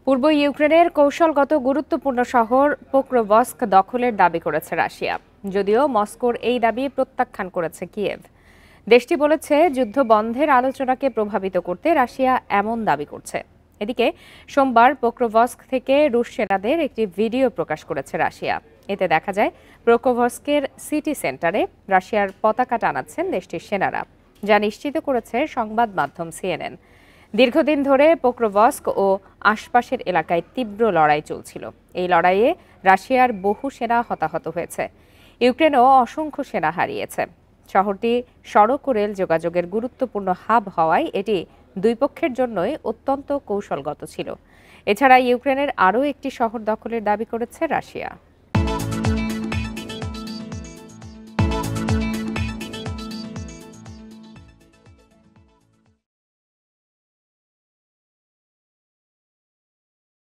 পূর্ব ইউক্রেনের কৌশলগত গুরুত্বপূর্ণ শহর পোক্রোভস্ক দখলের দাবি করেছে রাশিয়া, যদিও মস্কোর এই দাবি প্রত্যাখ্যান করেছে কিয়েভ। দেশটি বলেছে যুদ্ধ বন্ধের আলোচনাকে প্রভাবিত করতে রাশিয়া এমন দাবি করছে। এদিকে সোমবার পোক্রোভস্ক থেকে রুশ সেনাদের একটি ভিডিও প্রকাশ করেছে রাশিয়া। এতে দেখা যায় পোক্রোভস্কের সিটি সেন্টারে রাশিয়ার পতাকা টানাচ্ছেন দেশটির সেনারা, যা নিশ্চিত করেছে সংবাদ মাধ্যম সিএনএন। দীর্ঘদিন ধরে পোক্রোভস্ক ও আশপাশের এলাকায় তীব্র লড়াই চলছিল। এই লড়াইয়ে রাশিয়ার বহু সেনা হতাহত হয়েছে। ইউক্রেনও অসংখ্য সেনা হারিয়েছে। শহরটি সড়ক ও রেল যোগাযোগের গুরুত্বপূর্ণ হাব হওয়ায় এটি দুই পক্ষের জন্যই অত্যন্ত কৌশলগত ছিল। এছাড়া ইউক্রেনের আরও একটি শহর দখলের দাবি করেছে রাশিয়া।